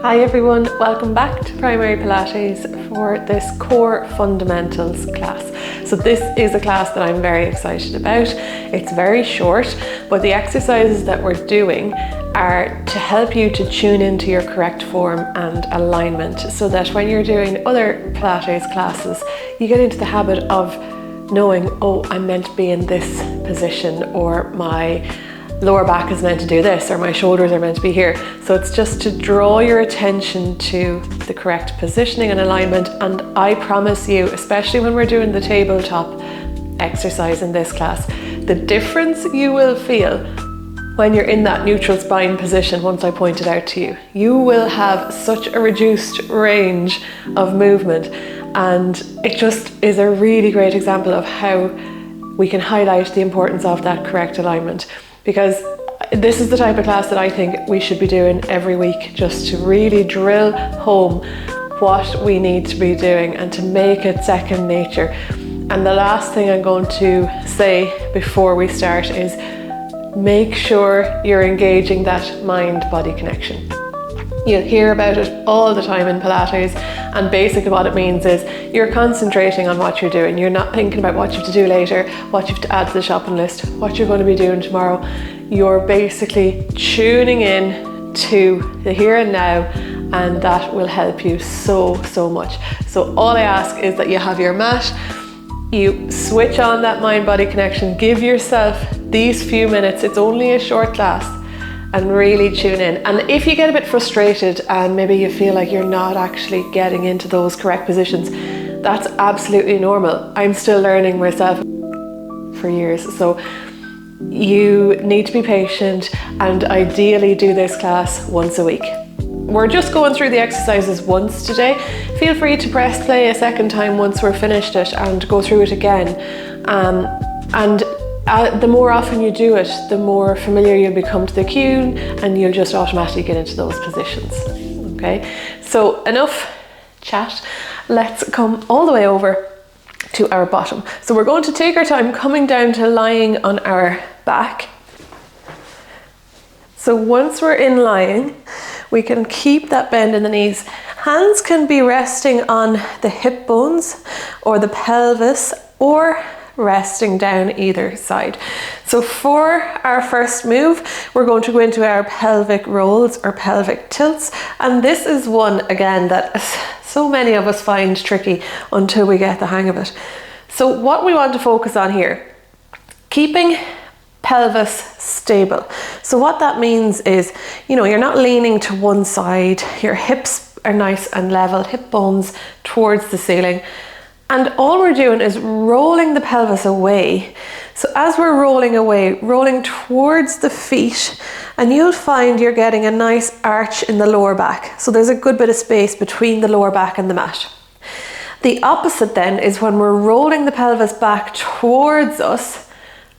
Hi everyone, welcome back to Primary Pilates for this Core Fundamentals class. So this is a class that I'm very excited about. It's very short, but the exercises that we're doing are to help you to tune into your correct form and alignment so that when you're doing other Pilates classes, you get into the habit of knowing, oh, I'm meant to be in this position, or my lower back is meant to do this, or my shoulders are meant to be here. So it's just to draw your attention to the correct positioning and alignment. And I promise you, especially when we're doing the tabletop exercise in this class, the difference you will feel when you're in that neutral spine position once I point it out to you. You will have such a reduced range of movement, and it just is a really great example of how we can highlight the importance of that correct alignment. Because this is the type of class that I think we should be doing every week, just to really drill home what we need to be doing and to make it second nature. And the last thing I'm going to say before we start is make sure you're engaging that mind-body connection. You'll hear about it all the time in Pilates, and basically what it means is you're concentrating on what you're doing. You're not thinking about what you have to do later, what you have to add to the shopping list, what you're going to be doing tomorrow. You're basically tuning in to the here and now, and that will help you so much. So all I ask is that you have your mat, you switch on that mind-body connection, give yourself these few minutes, it's only a short class, and really tune in. And if you get a bit frustrated and maybe you feel like you're not actually getting into those correct positions, that's absolutely normal. I'm still learning myself for years. So you need to be patient and ideally do this class once a week. We're just going through the exercises once today. Feel free to press play a second time once we're finished it and go through it again. The more often you do it, the more familiar you'll become to the cue, and you'll just automatically get into those positions. Okay, so enough chat. Let's come all the way over to our bottom. So we're going to take our time coming down to lying on our back. So once we're in lying, we can keep that bend in the knees. Hands can be resting on the hip bones or the pelvis, or resting down either side. So for our first move, we're going to go into our pelvic rolls or pelvic tilts. And this is one, again, that so many of us find tricky until we get the hang of it. So what we want to focus on here, keeping pelvis stable. So what that means is, you're not leaning to one side, your hips are nice and level, hip bones towards the ceiling. And all we're doing is rolling the pelvis away. So as we're rolling away, rolling towards the feet, and you'll find you're getting a nice arch in the lower back. So there's a good bit of space between the lower back and the mat. The opposite then is when we're rolling the pelvis back towards us,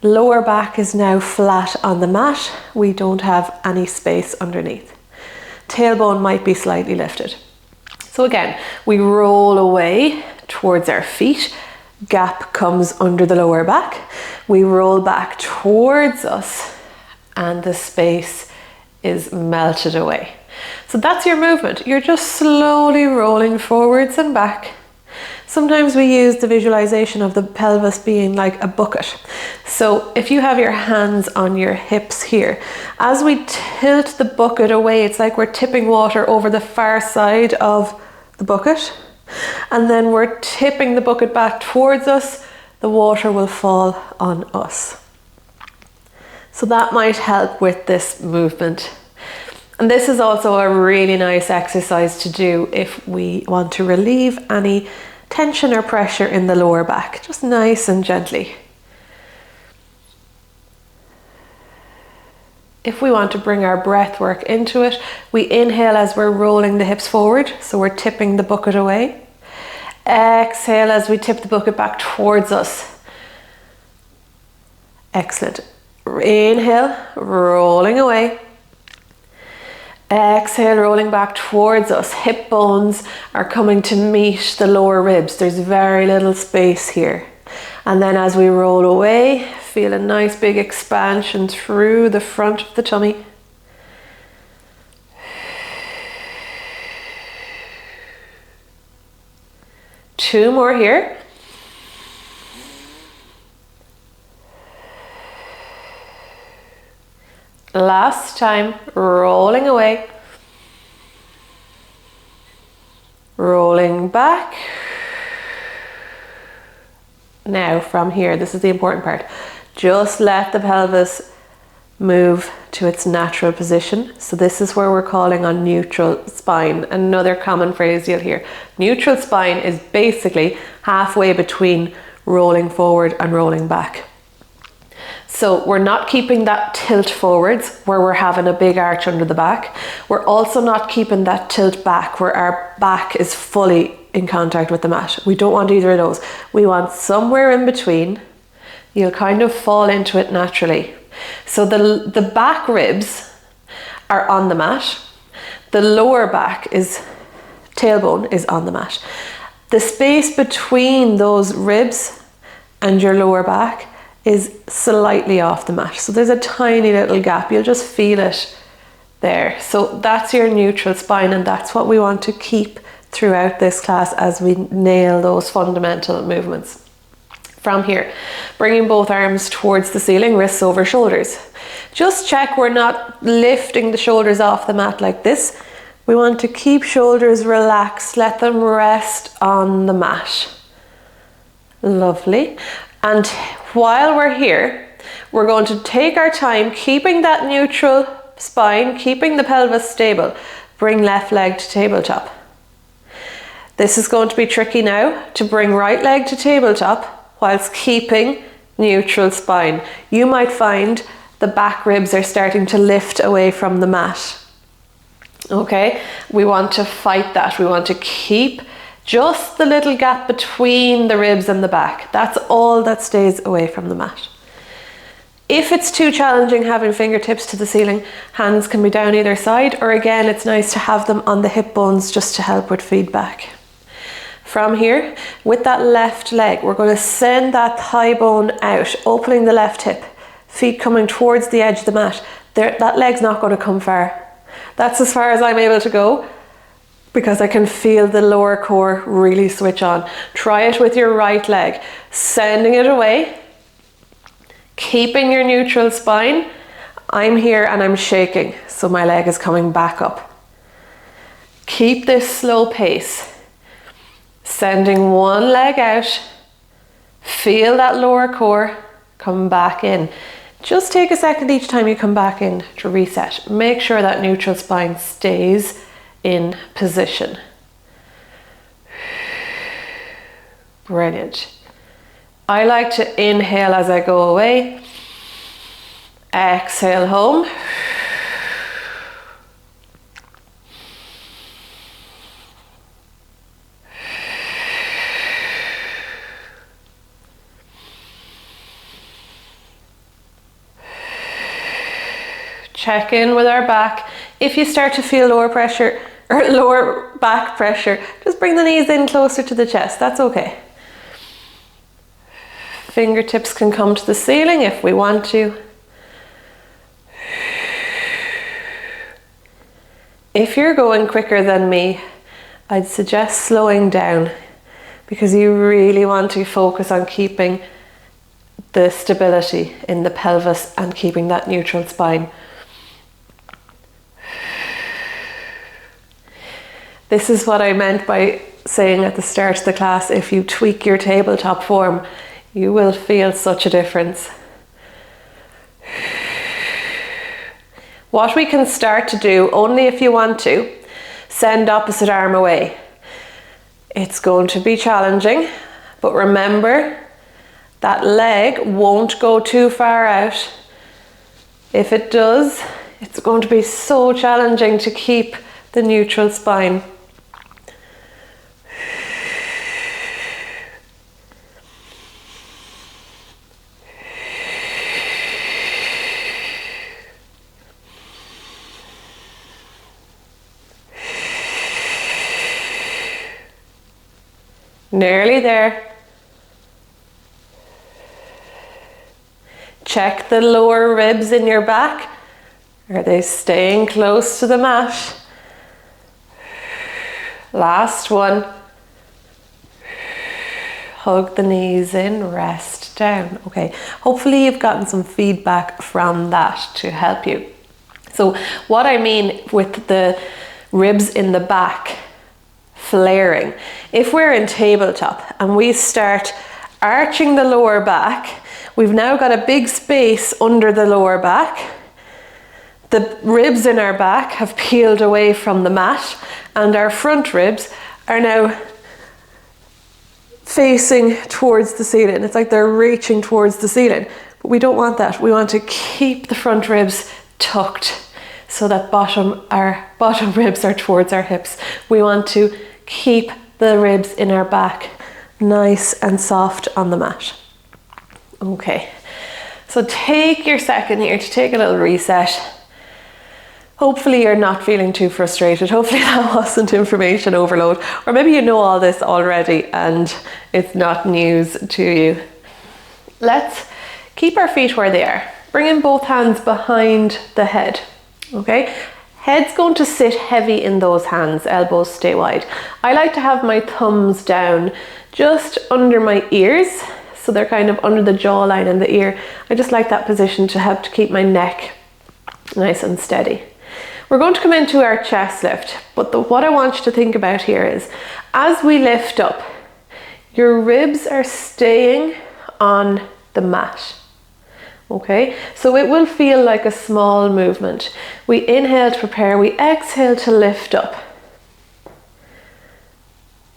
lower back is now flat on the mat. We don't have any space underneath. Tailbone might be slightly lifted. So again, we roll away towards our feet, gap comes under the lower back, we roll back towards us, and the space is melted away. So that's your movement. You're just slowly rolling forwards and back. Sometimes we use the visualization of the pelvis being like a bucket. So if you have your hands on your hips here, as we tilt the bucket away, it's like we're tipping water over the far side of the bucket. And then we're tipping the bucket back towards us, the water will fall on us. So that might help with this movement. And this is also a really nice exercise to do if we want to relieve any tension or pressure in the lower back, just nice and gently. If we want to bring our breath work into it, we inhale as we're rolling the hips forward, so we're tipping the bucket away. Exhale as we tip the bucket back towards us. Excellent. Inhale, rolling away. Exhale, rolling back towards us. Hip bones are coming to meet the lower ribs. There's very little space here. And then as we roll away, feel a nice big expansion through the front of the tummy. 2 more here. Last time, rolling away. Rolling back. Now from here, this is the important part. Just let the pelvis move to its natural position. So this is where we're calling on neutral spine. Another common phrase you'll hear. Neutral spine is basically halfway between rolling forward and rolling back. So we're not keeping that tilt forwards where we're having a big arch under the back. We're also not keeping that tilt back where our back is fully in contact with the mat. We don't want either of those. We want somewhere in between. You'll kind of fall into it naturally. So the back ribs are on the mat. The lower back tailbone is on the mat. The space between those ribs and your lower back is slightly off the mat. So there's a tiny little gap. You'll just feel it there. So that's your neutral spine, and that's what we want to keep throughout this class as we nail those fundamental movements. From here, bringing both arms towards the ceiling, wrists over shoulders. Just check we're not lifting the shoulders off the mat like this. We want to keep shoulders relaxed, let them rest on the mat. Lovely. And while we're here, we're going to take our time keeping that neutral spine, keeping the pelvis stable. Bring left leg to tabletop. This is going to be tricky now, to bring right leg to tabletop whilst keeping neutral spine. You might find the back ribs are starting to lift away from the mat. Okay, we want to fight that. We want to keep just the little gap between the ribs and the back. That's all that stays away from the mat. If it's too challenging having fingertips to the ceiling, hands can be down either side, or again, it's nice to have them on the hip bones just to help with feedback. From here, with that left leg, we're going to send that thigh bone out, opening the left hip, feet coming towards the edge of the mat. That leg's not going to come far. That's as far as I'm able to go, because I can feel the lower core really switch on. Try it with your right leg, sending it away, keeping your neutral spine. I'm here and I'm shaking, so my leg is coming back up. Keep this slow pace, sending one leg out, feel that lower core come back in. Just take a second each time you come back in to reset. Make sure that neutral spine stays in position. Brilliant. I like to inhale as I go away. Exhale home. Check in with our back. If you start to feel lower pressure or lower back pressure, just bring the knees in closer to the chest. That's okay. Fingertips can come to the ceiling if we want to. If you're going quicker than me, I'd suggest slowing down, because you really want to focus on keeping the stability in the pelvis and keeping that neutral spine. This is what I meant by saying at the start of the class, if you tweak your tabletop form, you will feel such a difference. What we can start to do, only if you want to, send opposite arm away. It's going to be challenging, but remember that leg won't go too far out. If it does, it's going to be so challenging to keep the neutral spine. Nearly there. Check the lower ribs in your back. Are they staying close to the mat? Last one. hug the knees in, rest down. Okay, hopefully you've gotten some feedback from that to help you. So what I mean with the ribs in the back flaring, if we're in tabletop and we start arching the lower back, we've now got a big space under the lower back. The ribs in our back have peeled away from the mat and our front ribs are now facing towards the ceiling. It's like they're reaching towards the ceiling, but we don't want that. We want to keep the front ribs tucked so that our bottom ribs are towards our hips. We want to keep the ribs in our back nice and soft on the mat. Okay, so take your second here to take a little reset. Hopefully you're not feeling too frustrated. Hopefully that wasn't information overload, or maybe you know all this already and it's not news to you. Let's keep our feet where they are. Bring in both hands behind the head, okay? Head's going to sit heavy in those hands, elbows stay wide. I like to have my thumbs down just under my ears, so they're kind of under the jawline and the ear. I just like that position to help to keep my neck nice and steady. We're going to come into our chest lift, but what I want you to think about here is, as we lift up, your ribs are staying on the mat. Okay, so it will feel like a small movement. We inhale to prepare, we exhale to lift up.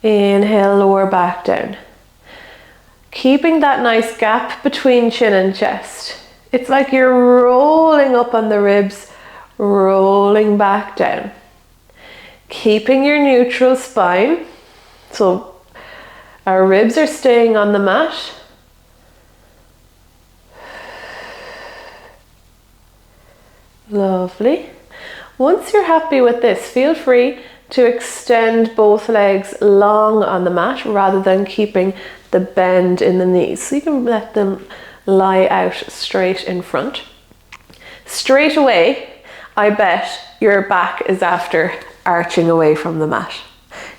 Inhale, lower back down. Keeping that nice gap between chin and chest. It's like you're rolling up on the ribs, rolling back down. Keeping your neutral spine. So our ribs are staying on the mat. Lovely. Once you're happy with this, feel free to extend both legs long on the mat rather than keeping the bend in the knees. So you can let them lie out straight in front. Straight away, I bet your back is after arching away from the mat.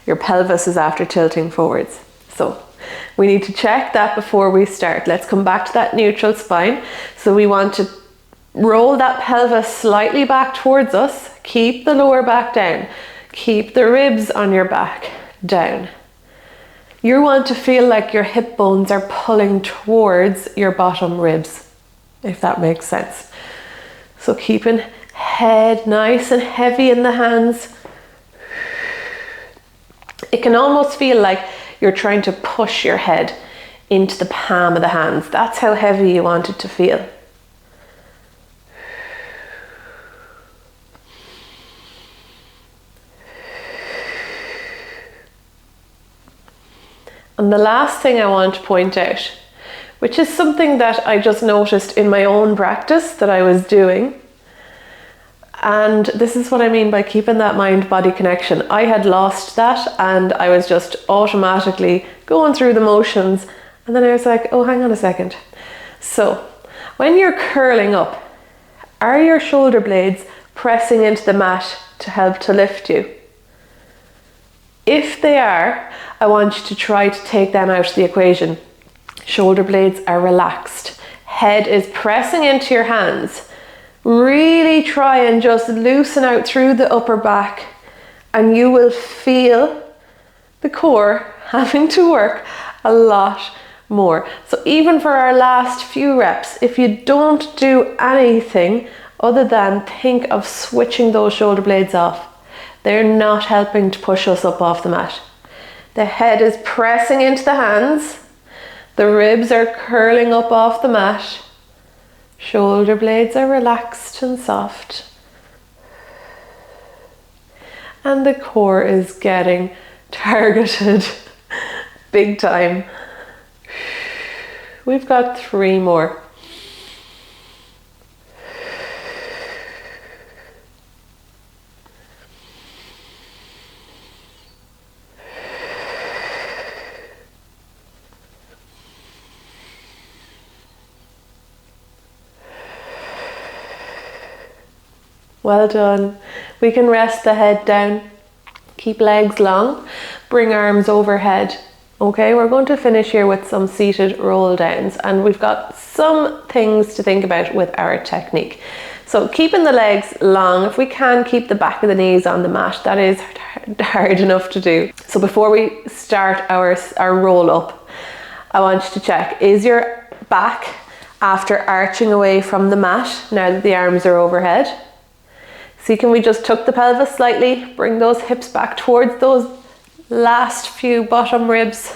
Your pelvis is after tilting forwards. So we need to check that before we start. Let's come back to that neutral spine. So we want to roll that pelvis slightly back towards us. Keep the lower back down. Keep the ribs on your back down. You want to feel like your hip bones are pulling towards your bottom ribs, if that makes sense. So keeping head nice and heavy in the hands. It can almost feel like you're trying to push your head into the palm of the hands. That's how heavy you want it to feel. And the last thing I want to point out, which is something that I just noticed in my own practice that I was doing, and this is what I mean by keeping that mind-body connection. I had lost that and I was just automatically going through the motions, and then I was like, oh, hang on a second. So when you're curling up, are your shoulder blades pressing into the mat to help to lift you? If they are, I want you to try to take them out of the equation. Shoulder blades are relaxed. Head is pressing into your hands. Really try and just loosen out through the upper back, and you will feel the core having to work a lot more. So even for our last few reps, if you don't do anything other than think of switching those shoulder blades off, they're not helping to push us up off the mat. The head is pressing into the hands. The ribs are curling up off the mat. Shoulder blades are relaxed and soft. And the core is getting targeted big time. We've got 3 more. Well done. We can rest the head down. Keep legs long. Bring arms overhead. Okay, we're going to finish here with some seated roll downs, and we've got some things to think about with our technique. So keeping the legs long, if we can keep the back of the knees on the mat, that is hard enough to do. So before we start our roll up, I want you to check, is your back after arching away from the mat now that the arms are overhead? See, can we just tuck the pelvis slightly, bring those hips back towards those last few bottom ribs?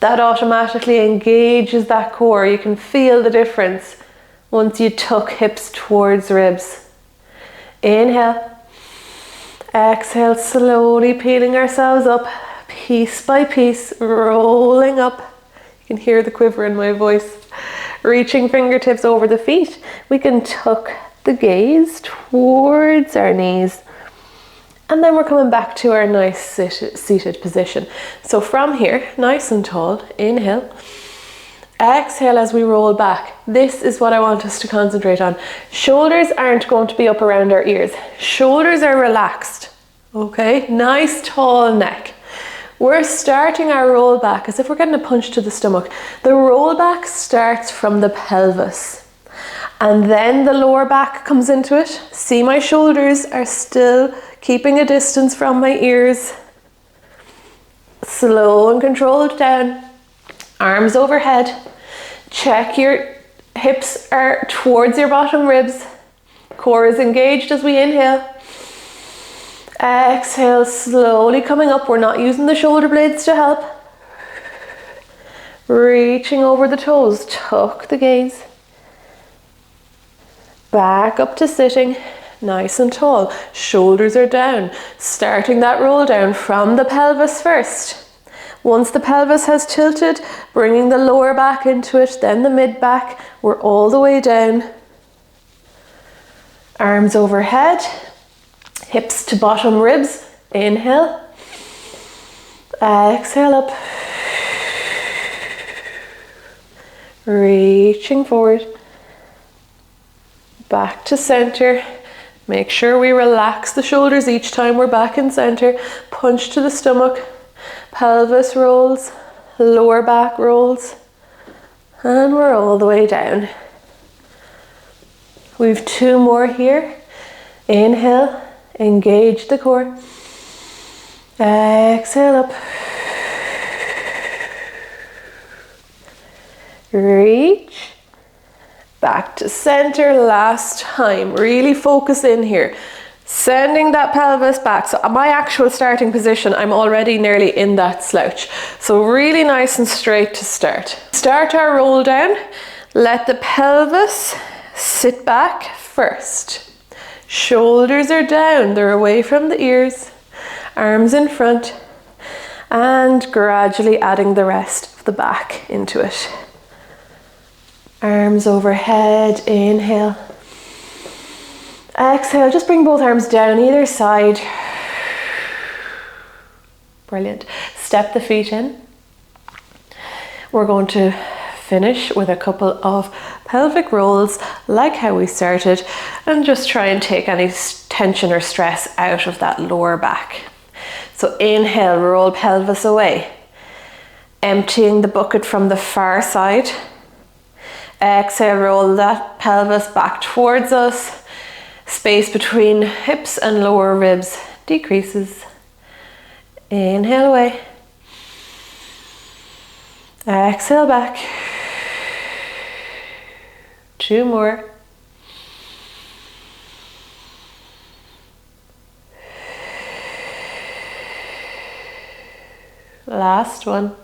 That automatically engages that core. You can feel the difference once you tuck hips towards ribs. Inhale. Exhale, slowly peeling ourselves up, piece by piece, rolling up. You can hear the quiver in my voice. Reaching fingertips over the feet. We can tuck the gaze towards our knees. And then we're coming back to our nice seated position. So from here, nice and tall, inhale. Exhale as we roll back. This is what I want us to concentrate on. Shoulders aren't going to be up around our ears. Shoulders are relaxed. Okay, nice tall neck. We're starting our roll back as if we're getting a punch to the stomach. The roll back starts from the pelvis. And then the lower back comes into it. See, my shoulders are still keeping a distance from my ears. Slow and controlled down. Arms overhead. Check your hips are towards your bottom ribs. Core is engaged as we inhale. Exhale, slowly coming up. We're not using the shoulder blades to help. Reaching over the toes. Tuck the gaze. Back up to sitting. Nice and tall. Shoulders are down. Starting that roll down from the pelvis first. Once the pelvis has tilted, bringing the lower back into it, then the mid back. We're all the way down. Arms overhead. Hips to bottom ribs. Inhale. Exhale up. Reaching forward. Back to center. Make sure we relax the shoulders each time we're back in center. Punch to the stomach. Pelvis rolls. Lower back rolls. And we're all the way down. We've two more here. Inhale. Engage the core. Exhale up. Reach. Back to center, last time. Really focus in here. Sending that pelvis back. So my actual starting position, I'm already nearly in that slouch. So really nice and straight to start. Start our roll down. Let the pelvis sit back first. Shoulders are down, they're away from the ears. Arms in front. And gradually adding the rest of the back into it. Arms overhead, inhale. Exhale, just bring both arms down either side. Brilliant. Step the feet in. We're going to finish with a couple of pelvic rolls like how we started, and just try and take any tension or stress out of that lower back. So inhale, roll pelvis away. Emptying the bucket from the far side. Exhale, roll that pelvis back towards us. Space between hips and lower ribs decreases. Inhale away. Exhale back. Two more. Last one.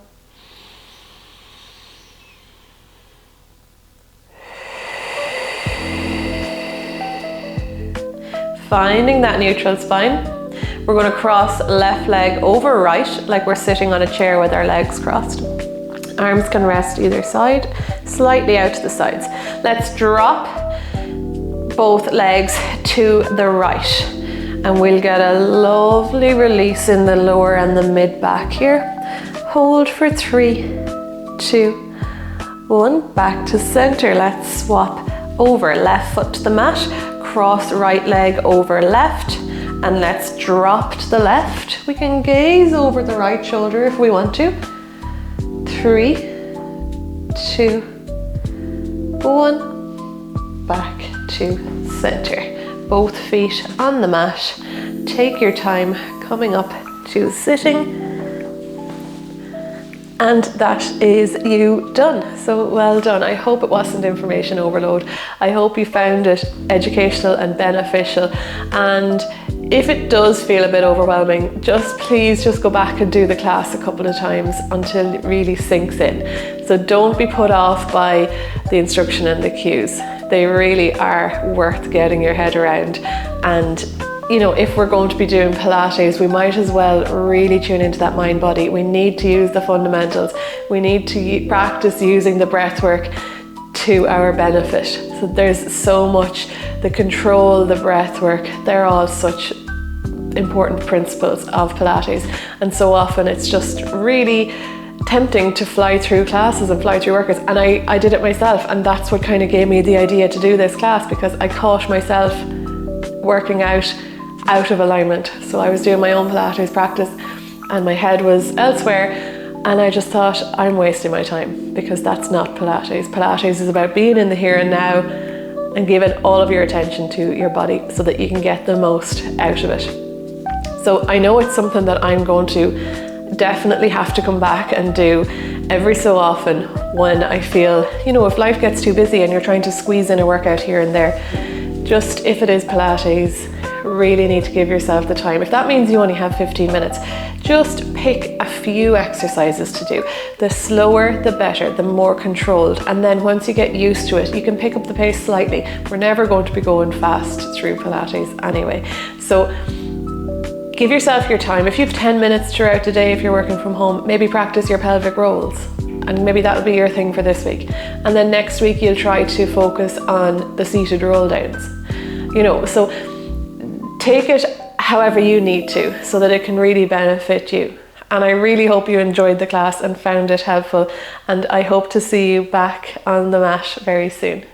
Finding that neutral spine. We're going to cross left leg over right, like we're sitting on a chair with our legs crossed. Arms can rest either side, slightly out to the sides. Let's drop both legs to the right, and we'll get a lovely release in the lower and the mid back here. Hold for 3, 2, 1. Back to center. Let's swap over. Left foot to the mat. Cross right leg over left And let's drop to the left. We can gaze over the right shoulder if we want to. 3, 2, 1. Back to center. Both feet on the mat. Take your time coming up to sitting. And that is you done. So well done. I hope it wasn't information overload. I hope you found it educational and beneficial. And if it does feel a bit overwhelming, please just go back and do the class a couple of times until it really sinks in. So don't be put off by the instruction and the cues. They really are worth getting your head around. And you know, if we're going to be doing Pilates, we might as well really tune into that mind body. We need to use the fundamentals. We need to practice using the breath work to our benefit. So there's so much, the control, the breath work, they're all such important principles of Pilates. And so often it's just really tempting to fly through classes and fly through workouts. And I did it myself, and that's what kind of gave me the idea to do this class, because I caught myself working out of alignment. So I was doing my own Pilates practice and my head was elsewhere, and I just thought, I'm wasting my time, because that's not Pilates. Pilates is about being in the here and now and giving all of your attention to your body so that you can get the most out of it. So I know it's something that I'm going to definitely have to come back and do every so often when I feel, you know, if life gets too busy and you're trying to squeeze in a workout here and there. Just if it is Pilates, really need to give yourself the time. If that means you only have 15 minutes, just pick a few exercises to do. The slower, the better, the more controlled. And then once you get used to it, you can pick up the pace slightly. We're never going to be going fast through Pilates anyway. So give yourself your time. If you have 10 minutes throughout the day, if you're working from home, maybe practice your pelvic rolls. And maybe that'll be your thing for this week. And then next week you'll try to focus on the seated roll downs. You know, so take it however you need to so that it can really benefit you. And I really hope you enjoyed the class and found it helpful. And I hope to see you back on the mat very soon.